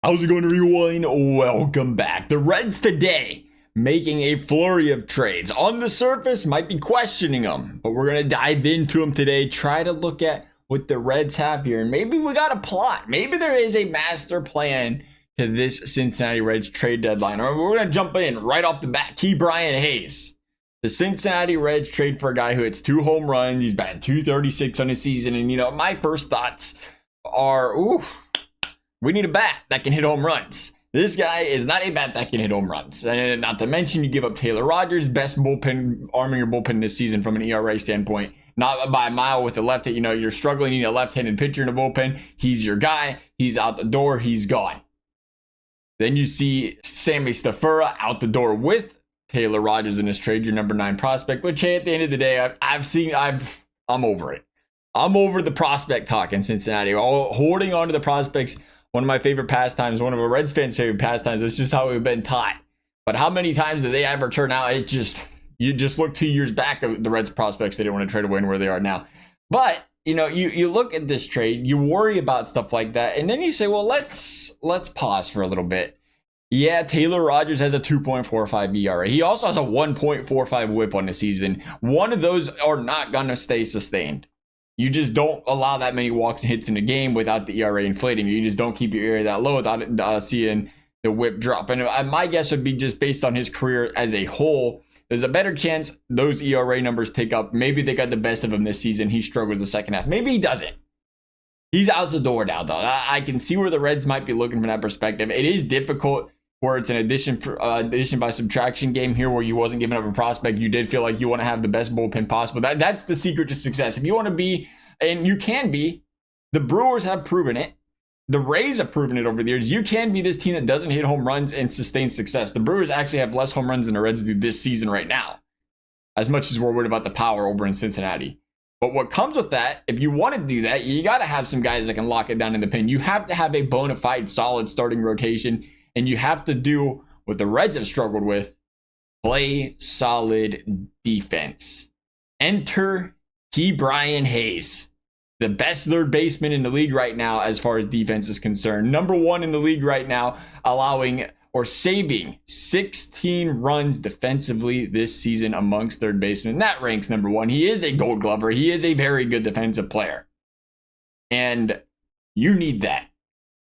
How's it going, everyone? Welcome back. The Reds today making a flurry of trades. On the surface, might be questioning them, but we're going to dive into them today, try to look at what the Reds have here, and maybe we got a plot. Maybe there is a master plan to this Cincinnati Reds trade deadline. Or we're going to jump in right off the bat. Bryan Hayes. The Cincinnati Reds trade for a guy who hits 2 home runs. He's batting .236 on his season, and my first thoughts are, we need a bat that can hit home runs. This guy is not a bat that can hit home runs. And not to mention, you give up Taylor Rogers, best bullpen, arming your bullpen this season from an ERA standpoint. Not by a mile with the left. You're struggling. You need a left-handed pitcher in the bullpen. He's your guy. He's out the door. He's gone. Then you see Sammy Stufura out the door with Taylor Rogers in this trade, your number 9 prospect. Which, hey, at the end of the day, I'm over it. I'm over the prospect talk in Cincinnati. Holding on to the prospects. One of my favorite pastimes, one of a Reds fans' favorite pastimes. It's just how we've been taught. But how many times do they ever turn out? You just look 2 years back at the Reds prospects they didn't want to trade away and where they are now. But you look at this trade, you worry about stuff like that, and then you say, well, let's pause for a little bit. Yeah, Taylor Rogers has a 2.45 ERA. He also has a 1.45 WHIP on the season. One of those are not gonna stay sustained. You just don't allow that many walks and hits in a game without the ERA inflating. You just don't keep your ERA that low without seeing the WHIP drop. And my guess would be, just based on his career as a whole, there's a better chance those ERA numbers take up. Maybe they got the best of him this season. He struggles the second half. Maybe he doesn't. He's out the door now, though. I can see where the Reds might be looking from that perspective. It is difficult where it's an addition by subtraction game here, where you wasn't giving up a prospect. You did feel like you want to have the best bullpen possible. That's the secret to success. If you want to be, and you can be, the Brewers have proven it. The Rays have proven it over the years. You can be this team that doesn't hit home runs and sustain success. The Brewers actually have less home runs than the Reds do this season right now, as much as we're worried about the power over in Cincinnati. But what comes with that, if you want to do that, you got to have some guys that can lock it down in the pen. You have to have a bona fide solid starting rotation. And you have to do what the Reds have struggled with: play solid defense. Enter Bryan Hayes, the best third baseman in the league right now as far as defense is concerned. Number 1 in the league right now, allowing or saving 16 runs defensively this season amongst third basemen. That ranks number 1. He is a Gold Glover. He is a very good defensive player. And you need that.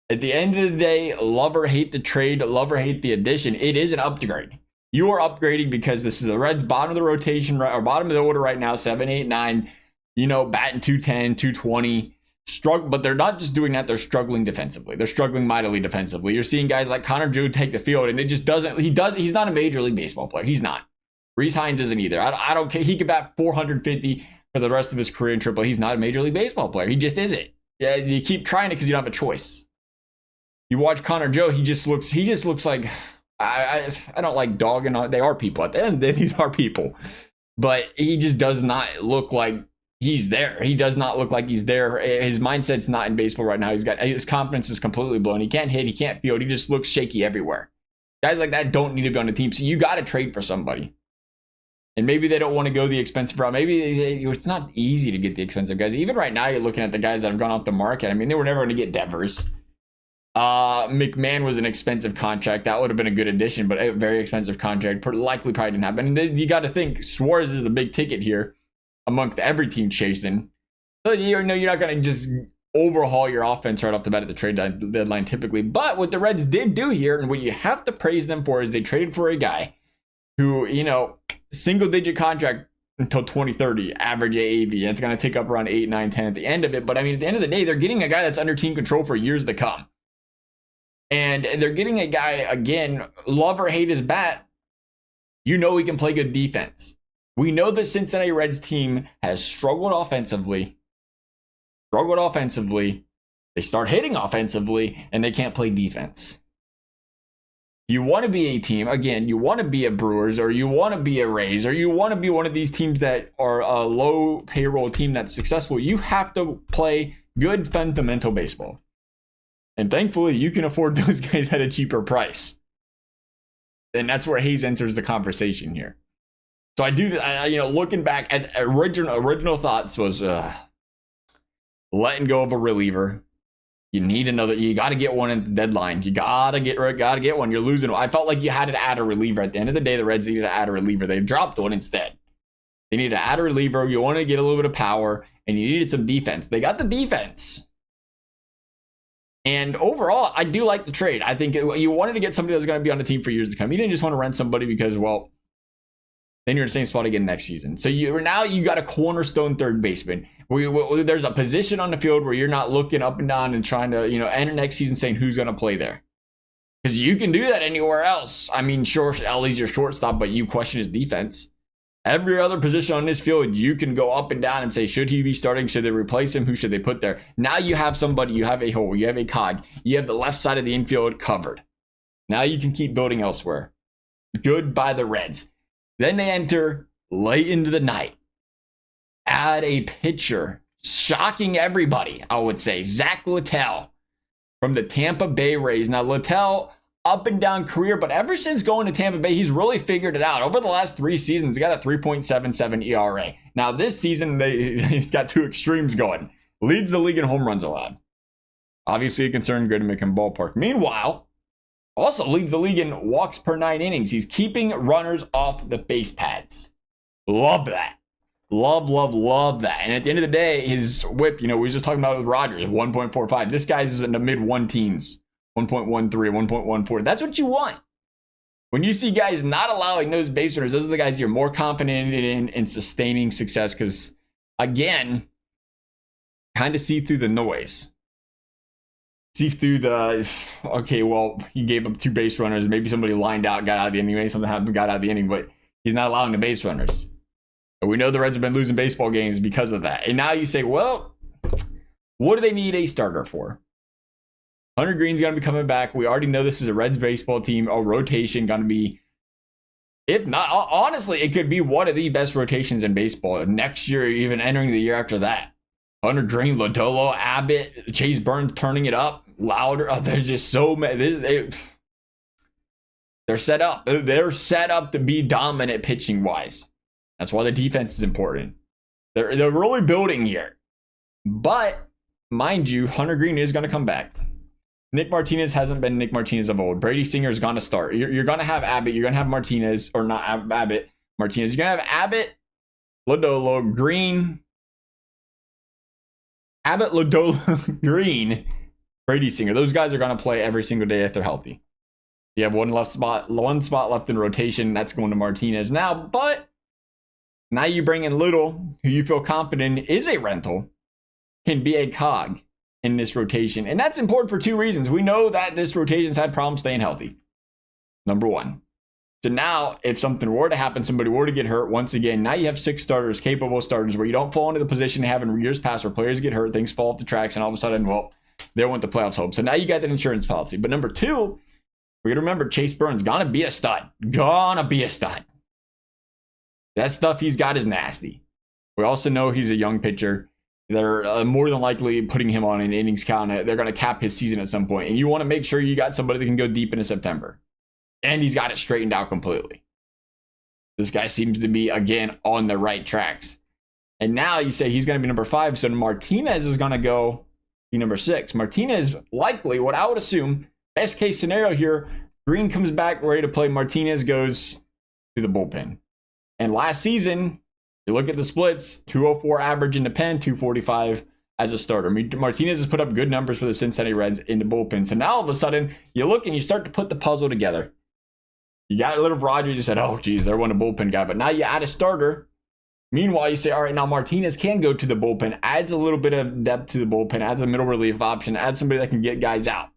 At the end of the day, love or hate the trade, love or hate the addition, it is an upgrade. You are upgrading because this is the Reds' bottom of the rotation, or bottom of the order right now, 7, 8, 9, batting 210, 220. But they're not just doing that, they're struggling defensively. They're struggling mightily defensively. You're seeing guys like Connor Joe take the field, and it just doesn't, he's not a Major League Baseball player. He's not. Rhys Hines isn't either. I don't care. He could bat 450 for the rest of his career in AAA. He's not a Major League Baseball player. He just isn't. Yeah, you keep trying it because you don't have a choice. You watch Connor Joe, he just looks like, I don't like dogging on, they are people. At the end of the day, these are people. But he just does not look like he's there. He does not look like he's there. His mindset's not in baseball right now. His confidence is completely blown. He can't hit, he can't field, he just looks shaky everywhere. Guys like that don't need to be on the team. So you got to trade for somebody. And maybe they don't want to go the expensive route. Maybe it's not easy to get the expensive guys. Even right now, you're looking at the guys that have gone off the market. I mean, they were never going to get Devers. McMahon was an expensive contract. That would have been a good addition, but a very expensive contract. Likely probably didn't happen. And then you got to think Suarez is the big ticket here amongst every team chasing. So you're not going to just overhaul your offense right off the bat at the trade deadline typically. But what the Reds did do here, and what you have to praise them for, is they traded for a guy who, single digit contract until 2030, average AAV. It's going to take up around 8, 9, 10 at the end of it. But at the end of the day, they're getting a guy that's under team control for years to come. And they're getting a guy, again, love or hate his bat, he can play good defense. We know the Cincinnati Reds team has struggled offensively. They start hitting offensively, and they can't play defense. You want to be a team, again, you want to be a Brewers, or you want to be a Rays, or you want to be one of these teams that are a low payroll team that's successful. You have to play good fundamental baseball. And thankfully, you can afford those guys at a cheaper price. And that's where Hayes enters the conversation here. So looking back at original thoughts was letting go of a reliever, You need another. You got to get one at the deadline. You gotta get one. You're losing. I felt like you had to add a reliever at the end of the day. The Reds needed to add a reliever. They dropped one instead. They needed to add a reliever. You want to get a little bit of power, and you needed some defense. They got the defense. And overall, I do like the trade. I think you wanted to get somebody that's going to be on the team for years to come. You didn't just want to rent somebody because, well, then you're in the same spot again next season. So you got a cornerstone third baseman. There's a position on the field where you're not looking up and down and trying to, enter next season saying who's going to play there. Because you can do that anywhere else. I mean, sure, Ellie's your shortstop, but you question his defense. Every other position on this field, you can go up and down and say, should he be starting? Should they replace him? Who should they put there? Now you have somebody, you have a hole, you have a cog, you have the left side of the infield covered. Now you can keep building elsewhere. Good by the Reds. Then they enter late into the night. Add a pitcher. Shocking everybody, I would say. Zack Littell from the Tampa Bay Rays. Now, Littell, up and down career, but ever since going to Tampa Bay, he's really figured it out. Over the last 3 seasons, he's got a 3.77 ERA. Now, this season, he's got 2 extremes going. Leads the league in home runs allowed. Obviously a concern, good to make him ballpark. Meanwhile, also leads the league in walks per 9 innings. He's keeping runners off the base pads. Love that. Love that. And at the end of the day, his whip, we were just talking about with Rogers, 1.45. This guy's is in the mid 1 teens, 1.13, 1.14. That's what you want. When you see guys not allowing those base runners, those are the guys you're more confident in sustaining success. Because, again, kind of see through the noise. See through the, okay, well, he gave up 2 base runners. Maybe somebody lined out, got out of the inning. Maybe something happened, got out of the inning, but he's not allowing the base runners. But we know the Reds have been losing baseball games because of that. And now you say, well, what do they need a starter for? Hunter Green's going to be coming back. We already know this is a Reds baseball team. A rotation going to be, if not, honestly, it could be one of the best rotations in baseball. Next year, even entering the year after that. Hunter Green, Lodolo, Abbott, Chase Burns turning it up louder. Oh, there's just so many. They're set up. They're set up to be dominant pitching wise. That's why the defense is important. They're really building here. But mind you, Hunter Green is going to come back. Nick Martinez hasn't been Nick Martinez of old. Brady Singer is going to start. You're going to have Abbott. You're going to have Martinez, or not Abbott, Martinez. You're going to have Abbott, Lodolo, Green. Abbott, Lodolo, Green, Brady Singer. Those guys are going to play every single day if they're healthy. You have one spot left in rotation. That's going to Martinez now. But now you bring in Little, who you feel confident is a rental, can be a cog in this rotation. And that's important for 2 reasons. We know that this rotation's had problems staying healthy. Number 1. So now, if something were to happen, somebody were to get hurt, once again, now you have 6 starters, capable starters, where you don't fall into the position they have in years past where players get hurt, things fall off the tracks, and all of a sudden, well, they want the playoffs home. So now you got that insurance policy. But number 2, we got to remember Chase Burns, gonna be a stud. Gonna be a stud. That stuff he's got is nasty. We also know he's a young pitcher. They're more than likely putting him on an innings count. They're going to cap his season at some point. And you want to make sure you got somebody that can go deep into September. And he's got it straightened out completely. This guy seems to be, again, on the right tracks. And now you say he's going to be number 5. So Martinez is going to go be number 6. Martinez, likely, what I would assume, best case scenario here, Green comes back ready to play. Martinez goes to the bullpen. And last season, you look at the splits, 204 average in the pen, 245 as a starter. Martinez has put up good numbers for the Cincinnati Reds in the bullpen. So now all of a sudden, you look and you start to put the puzzle together. You got a little Rogers, you said, oh, geez, they're one a bullpen guy. But now you add a starter. Meanwhile, you say, all right, now Martinez can go to the bullpen, adds a little bit of depth to the bullpen, adds a middle relief option, adds somebody that can get guys out.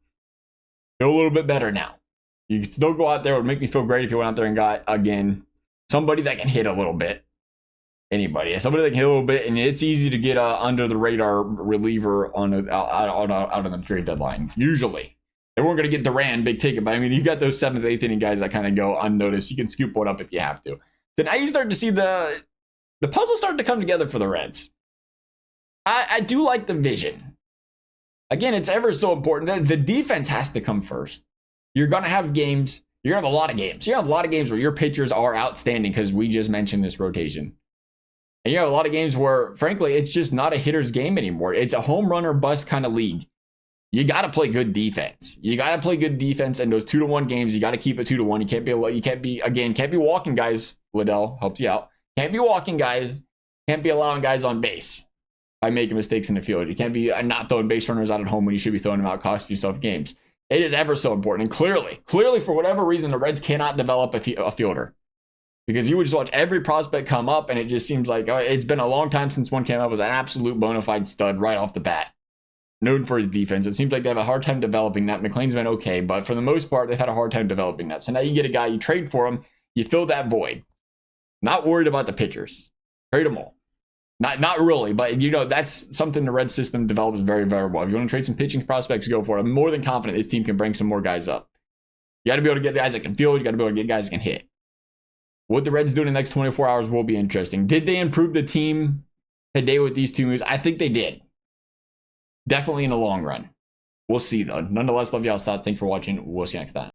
Feel a little bit better now. You can still go out there. It would make me feel great if you went out there and got, again, somebody that can hit a little bit. Anybody, somebody that can hit a little bit, and it's easy to get under the radar reliever out on the trade deadline. Usually, they weren't going to get Duran big ticket, but I mean, you got those 7th, 8th inning guys that kind of go unnoticed. You can scoop one up if you have to. So now you start to see the puzzle starting to come together for the Reds. I do like the vision. Again, it's ever so important. The defense has to come first. You're going to have games. You're going to have a lot of games. You're going to have a lot of games where your pitchers are outstanding because we just mentioned this rotation. And you have a lot of games where, frankly, it's just not a hitter's game anymore. It's a home run or bust kind of league. You got to play good defense. You got to play good defense, and those 2-1 games, you got to keep it 2-1. Can't be walking guys. Littell helps you out. Can't be walking guys. Can't be allowing guys on base by making mistakes in the field. You can't be not throwing base runners out at home when you should be throwing them out, costing yourself games. It is ever so important. And clearly, for whatever reason, the Reds cannot develop a fielder. Because you would just watch every prospect come up, and it just seems like it's been a long time since one came up was an absolute bona fide stud right off the bat. Known for his defense. It seems like they have a hard time developing that. McLean's been okay, but for the most part, they've had a hard time developing that. So now you get a guy, you trade for him, you fill that void. Not worried about the pitchers. Trade them all. Not really, but that's something the Red system develops very, very well. If you want to trade some pitching prospects, go for it. I'm more than confident this team can bring some more guys up. You got to be able to get guys that can field. You got to be able to get guys that can hit. What the Reds do in the next 24 hours will be interesting. Did they improve the team today with these 2 moves? I think they did. Definitely in the long run. We'll see, though. Nonetheless, love y'all's thoughts. Thanks for watching. We'll see you next time.